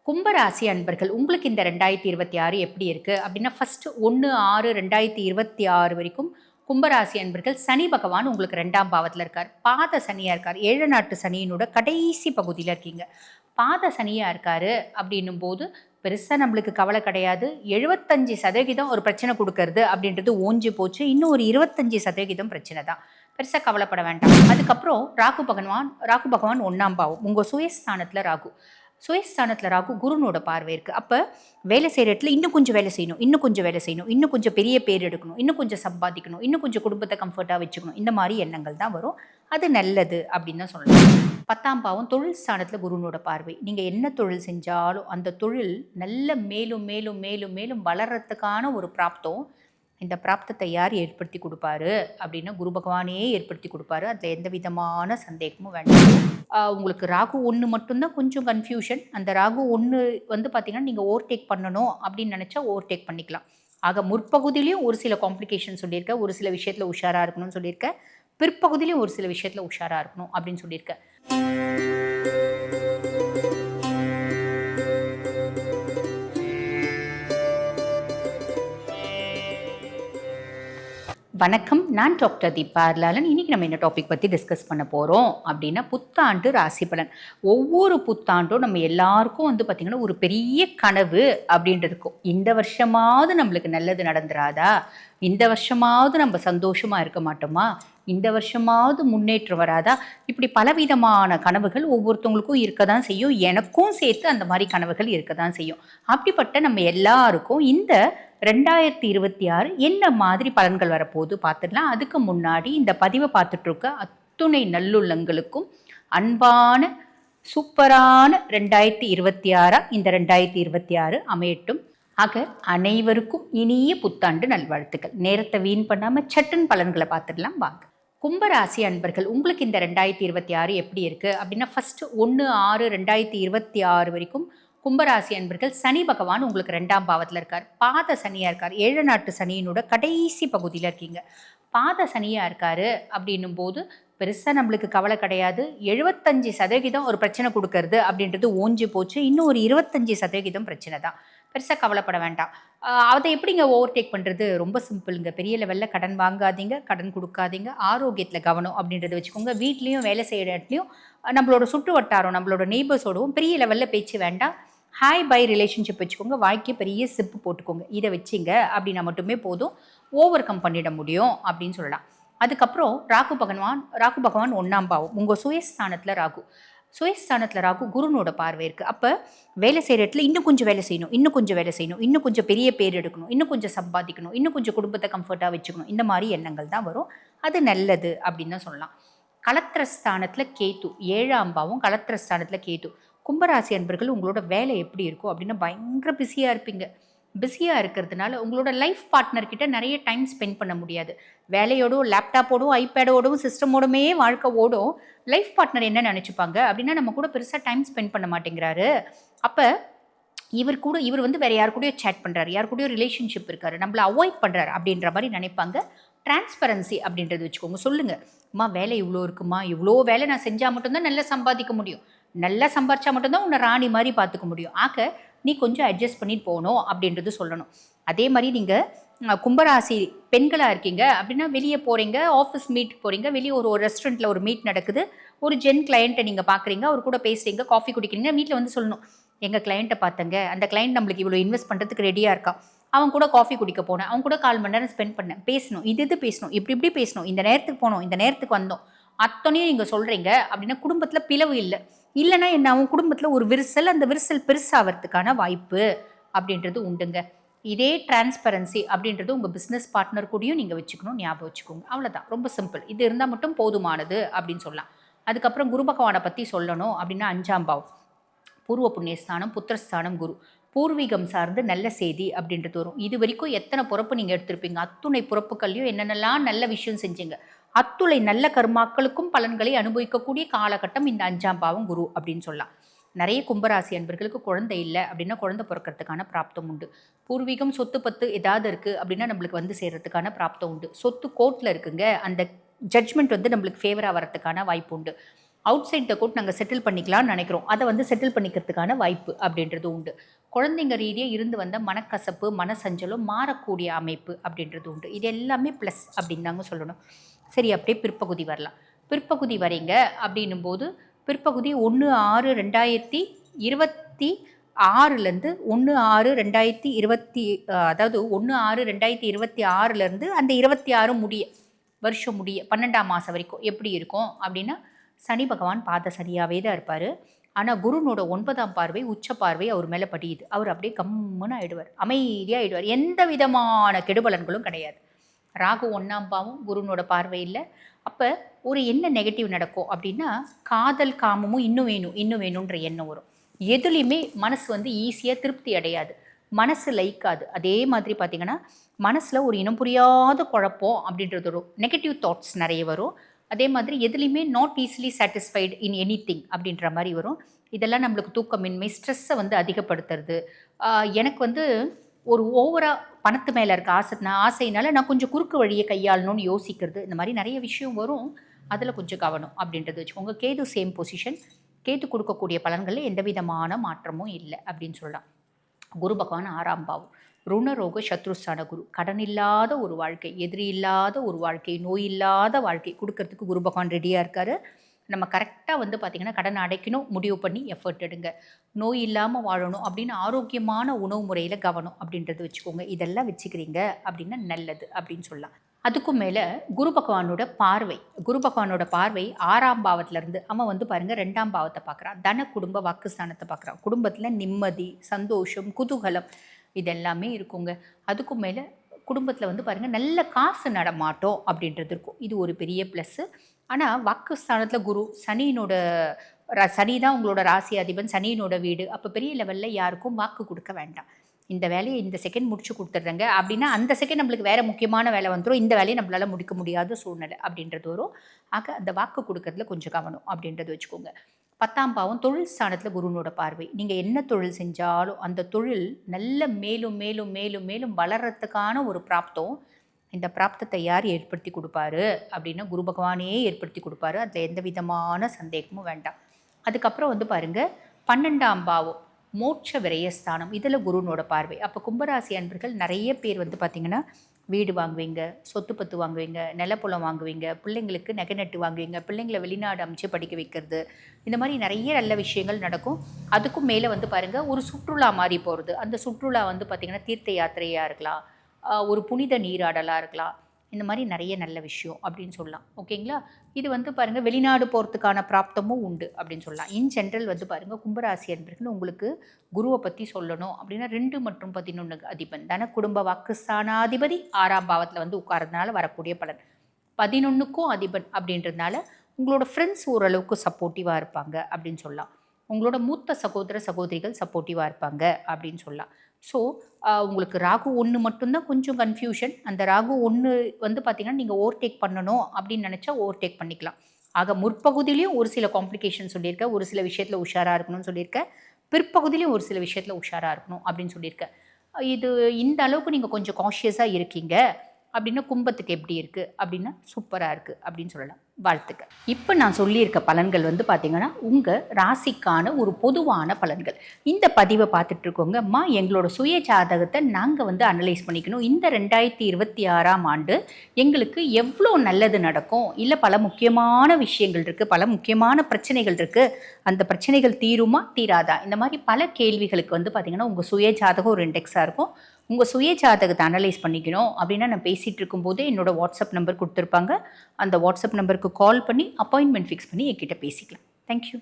கும்பராசி அன்பர்கள் உங்களுக்கு இந்த 2026 எப்படி இருக்கு அப்படின்னா ஃபர்ஸ்ட் 1/6/2026 வரைக்கும் கும்பராசி அன்பர்கள் சனி பகவான் உங்களுக்கு 2ஆம் பாவத்தில் இருக்கார். பாத சனியா இருக்கார். 7 நாட்டு சனியினோட கடைசி பகுதியில் இருக்கீங்க. பாத சனியா இருக்காரு அப்படின்னும் போது பெருசாக நம்மளுக்கு கவலை கிடையாது. 75% ஒரு பிரச்சனை கொடுக்கறது அப்படின்றது ஓஞ்சி போச்சு. இன்னும் ஒரு 25% பிரச்சனை தான். பெருசாக கவலைப்பட வேண்டாம். அதுக்கப்புறம் ராகு பகவான் 1ஆம் பாவம் உங்கள் சுயஸ்தானத்தில் ராகு. சுயஸ்தானத்தில் ராகு குருனோட பார்வை இருக்குது. அப்போ வேலை செய்கிற இடத்துல இன்னும் கொஞ்சம் வேலை செய்யணும், இன்னும் கொஞ்சம் வேலை செய்யணும், இன்னும் கொஞ்சம் பெரிய பேர் எடுக்கணும், இன்னும் கொஞ்சம் சம்பாதிக்கணும், இன்னும் கொஞ்சம் குடும்பத்தை கம்ஃபர்ட்டாக வச்சுக்கணும். இந்த மாதிரி எண்ணங்கள் தான் வரும். அது நல்லது அப்படின்னு தான் சொல்லலாம். 10ஆம் பாவம் தொழில் ஸ்தானத்தில் குருனோட பார்வை. நீங்கள் என்ன தொழில் செஞ்சாலும் அந்த தொழில் நல்ல மேலும் மேலும் மேலும் மேலும் வளர்கிறதுக்கான ஒரு பிராப்தம். இந்த பிராப்தத்தை யார் ஏற்படுத்தி கொடுப்பாரு அப்படின்னா குரு பகவானே ஏற்படுத்தி கொடுப்பாரு. அதில் எந்த விதமான சந்தேகமும் வேண்டாம். உங்களுக்கு ராகு 1 மட்டும்தான் கொஞ்சம் கன்ஃபியூஷன். அந்த ராகு 1 வந்து பார்த்தீங்கன்னா நீங்கள் ஓவர்டேக் பண்ணணும் அப்படின்னு நினச்சா ஓவர்டேக் பண்ணிக்கலாம். ஆக முற்பகுதியிலையும் ஒரு சில காம்ப்ளிகேஷன் சொல்லியிருக்கேன், ஒரு சில விஷயத்தில் உஷாராக இருக்கணும்னு சொல்லியிருக்கேன், பிற்பகுதியிலையும் ஒரு சில விஷயத்தில் உஷாராக இருக்கணும் அப்படின்னு சொல்லியிருக்கேன். வணக்கம், நான் டாக்டர் தீபா லாலன். இன்றைக்கி நம்ம என்ன டாபிக் பற்றி டிஸ்கஸ் பண்ண போகிறோம் அப்படின்னா புத்தாண்டு ராசி பலன். ஒவ்வொரு புத்தாண்டும் நம்ம எல்லாருக்கும் வந்து பார்த்திங்கன்னா ஒரு பெரிய கனவு அப்படின்றதுக்கும், இந்த வருஷமாவது நம்மளுக்கு நல்லது நடந்துராதா, இந்த வருஷமாவது நம்ம சந்தோஷமாக இருக்க மாட்டோமா, இந்த வருஷமாவது முன்னேற்றம் வராதா, இப்படி பலவிதமான கனவுகள் ஒவ்வொருத்தவங்களுக்கும் இருக்க தான் செய்யும். எனக்கும் சேர்த்து அந்த மாதிரி கனவுகள் இருக்க தான் செய்யும். அப்படிப்பட்ட நம்ம எல்லாருக்கும் இந்த 2026 என்ன மாதிரி பலன்கள் வரப்போகுது பார்த்துடலாம். அதுக்கு முன்னாடி இந்த பதிவை பார்த்துட்டு இருக்க அத்துணை நல்லுள்ளங்களுக்கும் அன்பான சூப்பரான 2026 இந்த 2026 அமையட்டும். ஆக அனைவருக்கும் இனிய புத்தாண்டு நல்வாழ்த்துக்கள். நேரத்தை வீண் பண்ணாமல் சட்டுன்னு பலன்களை பார்த்துடலாம் வாங்க. கும்பராசி அன்பர்கள் உங்களுக்கு இந்த 2026 எப்படி இருக்குது அப்படின்னா ஃபர்ஸ்ட் 1/6/2026 வரைக்கும் கும்பராசி அன்பர்கள் சனி பகவான் உங்களுக்கு 2ஆம் பாவத்தில் இருக்கார். பாத சனியாக இருக்கார். 7 நாட்டு சனியினோட கடைசி பகுதியில் இருக்கீங்க. பாத சனியாக இருக்காரு அப்படின்னும் போது பெருசாக நம்மளுக்கு கவலை கிடையாது. 75% ஒரு பிரச்சனை கொடுக்கறது அப்படின்றது ஓஞ்சி போச்சு. இன்னும் ஒரு 25% பிரச்சனை தான். பெருசாக கவலைப்பட வேண்டாம். அதை எப்படிங்க ஓவர்டேக் பண்ணுறது? ரொம்ப சிம்பிளுங்க. பெரிய லெவலில் கடன் வாங்காதீங்க, கடன் கொடுக்காதீங்க, ஆரோக்கியத்தில் கவனம் அப்படின்றத வச்சுக்கோங்க. வீட்லேயும் வேலை செய்கிற இடத்துலையும் நம்மளோட சுற்று வட்டாரம் நம்மளோட நெய்பர்ஸோடவும் பெரிய லெவலில் பேச்சு வேண்டாம். ஹாய் பை ரிலேஷன்ஷிப் வச்சுக்கோங்க. வாழ்க்கை பெரிய சிப்பு போட்டுக்கோங்க. இதை வச்சிங்க அப்படின்னா மட்டுமே போதும், ஓவர் கம் பண்ணிட முடியும் அப்படின்னு சொல்லலாம். அதுக்கப்புறம் ராகு பகவான் 1ஆம் பாவம் உங்கள் சுயஸ்தானத்தில் ராகு. சுயஸ்தானத்தில் ராகு குருனோட பார்வை இருக்குது. அப்போ வேலை செய்கிற இடத்துல இன்னும் கொஞ்சம் வேலை செய்யணும், இன்னும் கொஞ்சம் வேலை செய்யணும், இன்னும் கொஞ்சம் பெரிய பேர் எடுக்கணும், இன்னும் கொஞ்சம் சம்பாதிக்கணும், இன்னும் கொஞ்சம் குடும்பத்தை கம்ஃபர்ட்டாக வச்சுக்கணும். இந்த மாதிரி எண்ணங்கள் தான் வரும். அது நல்லது அப்படின்னு தான் சொல்லலாம். கலத்திரஸ்தானத்தில் கேத்து 7ஆம் பாவம். கலத்திரஸ்தானத்தில் கேத்து. கும்பராசி அன்பர்கள் உங்களோட வேலை எப்படி இருக்கும் அப்படின்னா பயங்கர பிஸியாக இருப்பீங்க. பிஸியாக இருக்கிறதுனால உங்களோட லைஃப் பார்ட்னர்கிட்ட நிறைய டைம் ஸ்பெண்ட் பண்ண முடியாது. வேலையோடும் லேப்டாப்போடும் ஐபேடோடும் சிஸ்டமோடுமே வாழ்க்கை ஓடும். லைஃப் பார்ட்னர் என்ன நினச்சிப்பாங்க அப்படின்னா நம்ம கூட பெருசாக டைம் ஸ்பெண்ட் பண்ண மாட்டேங்கிறாரு. அப்போ இவர் வந்து வேறு யார் கூடயோ சேட் பண்ணுறாரு, யார் கூடயோ ரிலேஷன்ஷிப் இருக்காரு, நம்மளை அவாய்ட் பண்ணுறாரு அப்படின்ற மாதிரி நினைப்பாங்க. டிரான்ஸ்பரன்சி அப்படின்றது வச்சுக்கோங்க. சொல்லுங்கள், அம்மா வேலை இவ்வளோ இருக்குமா, இவ்வளோ வேலை நான் செஞ்சால் மட்டும்தான் நல்லா சம்பாதிக்க முடியும், நல்லா சம்பாதிச்சா மட்டும்தான் உன்னை ராணி மாதிரி பார்த்துக்க முடியும், ஆக நீ கொஞ்சம் அட்ஜஸ்ட் பண்ணிட்டு போகணும் அப்படின்றது சொல்லணும். அதே மாதிரி நீங்கள் கும்பராசி பெண்களாக இருக்கீங்க அப்படின்னா வெளியே போகிறீங்க, ஆஃபீஸ் மீட் போகிறீங்க, வெளியே ஒரு ரெஸ்டாரண்ட்டில் ஒரு மீட் நடக்குது, ஒரு ஜென் கிளையண்ட்டை நீங்கள் பார்க்குறீங்க, அவர் கூட பேசுகிறீங்க, காஃபி குடிக்கிறீங்க. வீட்டில் வந்து சொல்லணும், எங்கள் கிளையண்ட்டை பார்த்தங்க, அந்த கிளையண்ட் நம்மளுக்கு இவ்வளோ இன்வெஸ்ட் பண்ணுறதுக்கு ரெடியாக இருக்கான், அவன் கூட காஃபி குடிக்க போனேன், அவன் கூட 4 மணி நேரம் ஸ்பெண்ட் பண்ணேன், பேசணும், இது பேசணும், இப்படி பேசணும், இந்த நேரத்துக்கு போனோம், இந்த நேரத்துக்கு வந்தோம், அத்தனையும் நீங்கள் சொல்கிறீங்க அப்படின்னா குடும்பத்தில் பிளவு இல்லைன்னா என்ன ஆகும்? குடும்பத்தில் ஒரு விரிசல், அந்த விரிசல் பெருசாகிறதுக்கான வாய்ப்பு அப்படின்றது உண்டுங்க. இதே டிரான்ஸ்பரன்சி அப்படின்றது உங்கள் பிஸ்னஸ் பார்ட்னர் கூடயும் நீங்கள் வச்சுக்கணும், ஞாபகம் வச்சுக்கோங்க. அவ்வளோதான், ரொம்ப சிம்பிள். இது இருந்தால் மட்டும் போதுமானது அப்படின்னு சொல்லலாம். அதுக்கப்புறம் குரு பகவானை பற்றி சொல்லணும் அப்படின்னா 5ஆம் பாவம் பூர்வ புண்ணியஸ்தானம், புத்திரஸ்தானம், குரு. பூர்வீகம் சார்ந்து நல்ல செய்தி அப்படின்றது வரும். இது வரைக்கும் எத்தனை பொறுப்பு நீங்கள் எடுத்திருப்பீங்க, அத்துணை பொறுப்புகள்லையும் என்னென்னலாம் நல்ல விஷயம் செஞ்சீங்க, அத்துளை நல்ல கர்மாக்களுக்கும் பலன்களை அனுபவிக்கக்கூடிய காலகட்டம் இந்த 5ஆம் பாவம் குரு அப்படின்னு சொல்லலாம். நிறைய கும்பராசி அன்பர்களுக்கு குழந்தை இல்லை அப்படின்னா குழந்தை பிறக்கிறதுக்கான பிராப்தம் உண்டு. பூர்வீகம் சொத்து பத்து ஏதாவது இருக்குது அப்படின்னா நம்மளுக்கு வந்து சேர்கிறதுக்கான பிராப்தம் உண்டு. சொத்து கோர்ட்டில் இருக்குங்க, அந்த ஜட்ஜ்மெண்ட் வந்து நம்மளுக்கு ஃபேவராக வரதுக்கான வாய்ப்பு உண்டு. அவுட் சைட் த கோர்ட் நாங்கள் செட்டில் பண்ணிக்கலாம்னு நினைக்கிறோம். அதை வந்து செட்டில் பண்ணிக்கிறதுக்கான வாய்ப்பு அப்படின்றது உண்டு. குழந்தைங்க ரீதியாக இருந்து வந்த மனக்கசப்பு, மனசஞ்சலம் மாறக்கூடிய அமைப்பு அப்படின்றது உண்டு. இது எல்லாமே ப்ளஸ் அப்படின்னு தாங்க சொல்லணும். சரி, அப்படியே பிற்பகுதி வரலாம். பிற்பகுதி வரீங்க அப்படின்னும் போது பிற்பகுதி 1/6/2026 1/6/2020 அதாவது 1/6/2026 அந்த 26 முடிய வருஷம் முடிய 12ஆம் மாதம் வரைக்கும் எப்படி இருக்கும் அப்படின்னா, சனி பகவான் பாத சனியாகவே தான் இருப்பார். ஆனால் குருனோட 9ஆம் பார்வை உச்ச பார்வை அவர் மேலே படியுது. அவர் அப்படியே கம்முன்னு ஆகிடுவார், அமைதியாக ஆகிடுவார். எந்த விதமான கெடுபலன்களும் கிடையாது. ராகு 1ஆம் பாவம், குருனோட பார்வை இல்லை. அப்போ ஒரு என்ன நெகட்டிவ் நடக்கும் அப்படின்னா, காதல் காமமும் இன்னும் வேணும் இன்னும் வேணுன்ற எண்ணம் வரும். எதுலேயுமே மனசு வந்து ஈஸியாக திருப்தி அடையாது, மனசு லைக்காது. அதே மாதிரி பார்த்திங்கன்னா மனசில் ஒரு இனம் புரியாத குழப்பம் அப்படின்றது வரும், நெகட்டிவ் தாட்ஸ் நிறைய வரும். அதே மாதிரி எதுலேயுமே not easily satisfied in any thing அப்படின்ற மாதிரி வரும். இதெல்லாம் நம்மளுக்கு தூக்கமின்மை, ஸ்ட்ரெஸ்ஸை வந்து அதிகப்படுத்துறது. எனக்கு வந்து ஒரு ஓவராக பணத்து மேலே இருக்க ஆசைனால நான் கொஞ்சம் குறுக்கு வழியை கையாளணும்னு யோசிக்கிறது, இந்த மாதிரி நிறைய விஷயம் வரும். அதில் கொஞ்சம் கவனம் அப்படின்றது வச்சுக்கோங்க. கேது சேம் பொசிஷன், கேது கொடுக்கக்கூடிய பலன்களில் எந்த விதமான மாற்றமும் இல்லை அப்படின்னு சொல்லலாம். குரு பகவான் 6ஆம் பாவம், ருணரோக சத்ருஸ்தான குரு. கடன் இல்லாத ஒரு வாழ்க்கை, எதிரி இல்லாத ஒரு வாழ்க்கை, நோய் இல்லாத வாழ்க்கை கொடுக்கறதுக்கு குரு பகவான் ரெடியாக இருக்கார். நம்ம கரெக்டாக வந்து பார்த்திங்கன்னா கடன் அடைக்கணும் முடிவு பண்ணி எஃபர்ட் எடுங்க. நோய் இல்லாமல் வாழணும் அப்படின்னு ஆரோக்கியமான உணவு முறையில் கவனம் அப்படின்றது வச்சுக்கோங்க. இதெல்லாம் வச்சுக்கிறீங்க அப்படின்னா நல்லது அப்படின்னு சொல்லலாம். அதுக்கும் மேலே குரு பகவானோட பார்வை, 6ஆம் பாவத்திலேருந்து அவன் வந்து பாருங்கள் 2ஆம் பாவத்தை பார்க்குறான். தன குடும்ப வாக்குஸ்தானத்தை பார்க்குறான். குடும்பத்தில் நிம்மதி, சந்தோஷம், குதூகலம் இதெல்லாமே இருக்குங்க. அதுக்கும் மேலே குடும்பத்தில் வந்து பாருங்கள் நல்ல காசு நடமாட்டோம் அப்படின்றது இருக்கும். இது ஒரு பெரிய ப்ளஸ்ஸு. ஆனால் வாக்குஸ்தானத்தில் குரு, சனி தான் உங்களோட ராசி அதிபன், சனியினோட வீடு. அப்போ பெரிய லெவலில் யாருக்கும் வாக்கு கொடுக்க வேண்டாம். இந்த வேலையை இந்த செகண்ட் முடிச்சு கொடுத்துட்றேங்க அப்படின்னா அந்த செகண்ட் நம்மளுக்கு வேறு முக்கியமான வேலை வந்துடும், இந்த வேலையை நம்மளால் முடிக்க முடியாத சூழ்நிலை அப்படின்றது வரும். ஆக அந்த வாக்கு கொடுக்கறதுல கொஞ்சம் கவனம் அப்படின்றது வச்சுக்கோங்க. 10ஆம் பாவம் தொழில் ஸ்தானத்தில் குருனோட பார்வை. நீங்கள் என்ன தொழில் செஞ்சாலும் அந்த தொழில் நல்ல மேலும் மேலும் மேலும் மேலும் வளர்கிறதுக்கான ஒரு பிராப்தம். இந்த பிராப்தத்தை யார் ஏற்படுத்தி கொடுப்பாரு அப்படின்னா குரு பகவானே ஏற்படுத்தி கொடுப்பாரு. அதில் எந்த விதமான சந்தேகமும் வேண்டாம். அதுக்கப்புறம் வந்து பாருங்கள் 12ஆம் பாவம் மோட்ச விரயஸ்தானம், இதில் குருனோட பார்வை. அப்போ கும்பராசி அன்பர்கள் நிறைய பேர் வந்து பார்த்திங்கன்னா வீடு வாங்குவீங்க, சொத்து பத்து வாங்குவீங்க, நிலப்புலம் வாங்குவீங்க, பிள்ளைங்களுக்கு நகை நட்டு வாங்குவீங்க, பிள்ளைங்களை வெளிநாடு அமைச்சு படிக்க வைக்கிறது, இந்த மாதிரி நிறைய நல்ல விஷயங்கள் நடக்கும். அதுக்கும் மேலே வந்து பாருங்கள் ஒரு சுற்றுலா மாதிரி போகிறது. அந்த சுற்றுலா வந்து பார்த்திங்கன்னா தீர்த்த யாத்திரையாக இருக்கலாம், ஒரு புனித நீராடலாக இருக்கலாம். இந்த மாதிரி நிறைய நல்ல விஷயம் அப்படின்னு சொல்லலாம். ஓகேங்களா? இது வந்து பாருங்கள் வெளிநாடு போகிறதுக்கான பிராப்தமும் உண்டு அப்படின்னு சொல்லலாம். இன் ஜென்ரல் வந்து பாருங்கள் கும்பராசி அன்பர்கள் உங்களுக்கு குருவை பற்றி சொல்லணும் அப்படின்னா 2 மற்றும் 11 அதிபன், தன குடும்ப வாக்குஸ்தானாதிபதி 6ஆம் பாவத்தில் வந்து உட்கார்றதுனால வரக்கூடிய பலன். 11க்கும் அதிபன் அப்படின்றதுனால உங்களோட ஃப்ரெண்ட்ஸ் ஓரளவுக்கு சப்போர்ட்டிவாக இருப்பாங்க அப்படின்னு சொல்லலாம். உங்களோட மூத்த சகோதர சகோதரிகள் சப்போர்ட்டிவாக இருப்பாங்க அப்படின்னு சொல்லலாம். ஸோ உங்களுக்கு ராகு 1 மட்டும்தான் கொஞ்சம் கன்ஃபியூஷன். அந்த ராகு 1 வந்து பார்த்திங்கன்னா நீங்கள் ஓவர்டேக் பண்ணணும் அப்படின்னு நினச்சா ஓவர்டேக் பண்ணிக்கலாம். ஆக முற்பகுதியிலையும் ஒரு சில காம்ப்ளிகேஷன் சொல்லியிருக்கேன், ஒரு சில விஷயத்தில் உஷாராக இருக்கணும்னு சொல்லியிருக்கேன், பிற்பகுதியிலையும் ஒரு சில விஷயத்தில் உஷாராக இருக்கணும் அப்படின்னு சொல்லியிருக்கேன். இது இந்த அளவுக்கு நீங்கள் கொஞ்சம் கான்ஷியஸாக இருக்கீங்க அப்படின்னா கும்பத்துக்கு எப்படி இருக்குது அப்படின்னா சூப்பராக இருக்குது அப்படின்னு சொல்லலாம். வாழ்த்துக்கள். இப்போ நான் சொல்லியிருக்க பலன்கள் வந்து பார்த்திங்கன்னா உங்கள் ராசிக்கான ஒரு பொதுவான பலன்கள். இந்த பதிவை பார்த்துட்ருக்கோங்க அம்மா, எங்களோட சுய ஜாதகத்தை நாங்கள் வந்து அனலைஸ் பண்ணிக்கணும். இந்த 2026ஆம் ஆண்டு எங்களுக்கு எவ்வளோ நல்லது நடக்கும், இல்லை பல முக்கியமான விஷயங்கள் இருக்குது, பல முக்கியமான பிரச்சனைகள் இருக்குது, அந்த பிரச்சனைகள் தீருமா தீராதா, இந்த மாதிரி பல கேள்விகளுக்கு வந்து பார்த்திங்கன்னா உங்கள் சுய ஜாதகம் ஒரு இண்டெக்ஸாக இருக்கும். உங்கள் சுய ஜாதகத்தை அனலைஸ் பண்ணிக்கணும் அப்படின்னா நான் பேசிகிட்டு இருக்கும்போதே என்னோட வாட்ஸ்அப் நம்பர் கொடுத்துருப்பாங்க. அந்த வாட்ஸ்அப் நம்பருக்கு கால் பண்ணி அப்பாயின்மெண்ட் ஃபிக்ஸ் பண்ணி என்கிட்ட பேசிக்கலாம். தேங்க்யூ.